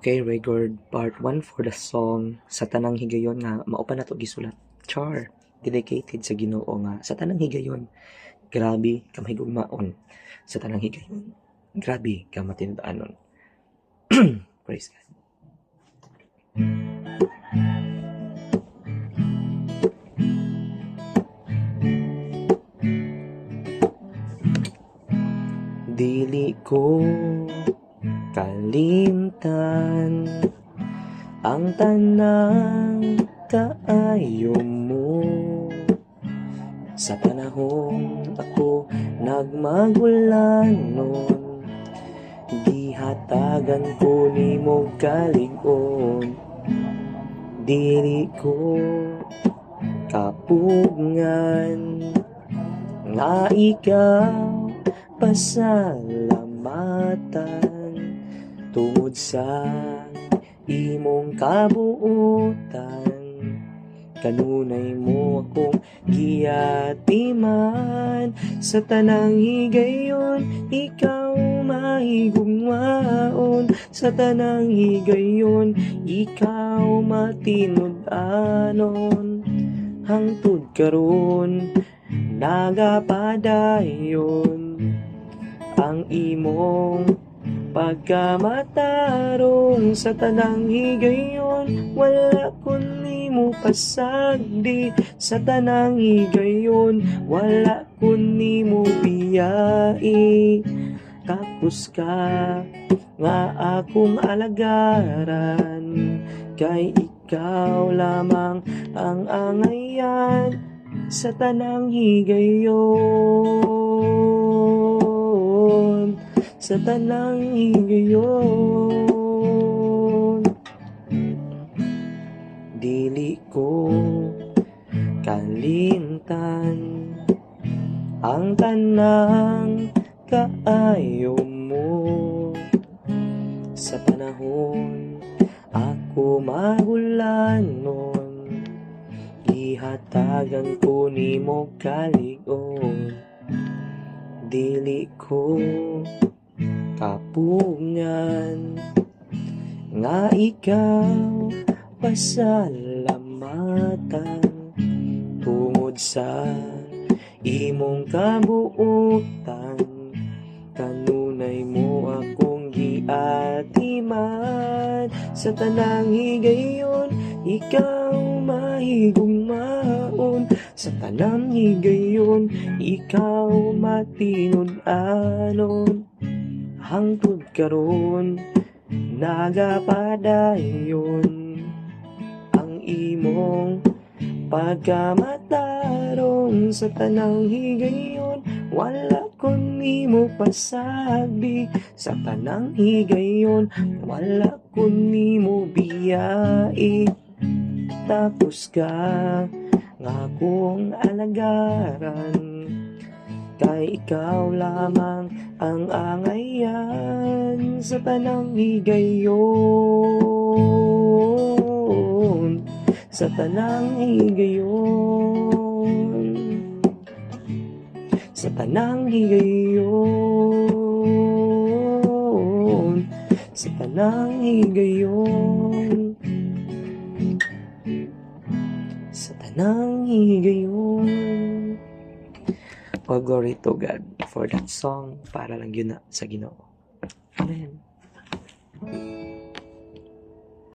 Okay, record part 1 for the song sa tanang higayon nga mao pa nato gisulat. Char, dedicated sa Ginoo nga sa tanang higayon. Grabe ka mahigugmaon sa tanang higayon. Grabe ka matinud-anon. Praise God. Dili ko kalimtan ang tanang kaayo mo sa panahong ako nagmagulanon, gihatagan ko nimo kalig-on. Dili ko kapugngan nga ikaw pasalamatan tungod sa imong kabuutan. Kanunay mo akong giyatiman sa tanang higayon, ikaw mahigugmaon sa tanang higayon, ikaw matinud-anon. Hangtod karon nagapadayon ang imong pagkamatarong sa tanang higayon, wala kun nimo pasagdi sa tanang higayon, wala kun nimo biyai. Tapos ka nga akong alagaran, kay ikaw lamang ang angayan sa tanang higayon, sa tanang higayon. Dili ko kalimtan ang tanang kaayo mo sa panahon ako magulanon, ihatagan ko nimo kalig-on. Dili ko kapungan nga ikaw pasalamatan tungod sa imong kabuutan. Kanunay mo akong giatiman sa tanang higayon, ikaw mahigugmaon sa tanang higayon, ikaw matinud-anon. Hangtod karon nagapadayon ang imong pagkamatarong sa tanang higayon, wala kun nimo pasagdi sa tanang higayon, wala kun nimo biyai. Tapos ka nga akong alagaran, kay ikaw lamang ang angayan sa tanang higayon, sa tanang higayon, sa tanang higayon, sa tanang higayon, sa tanang higayon. All glory to God for that song, para lang yun na sa Ginoo. Amen.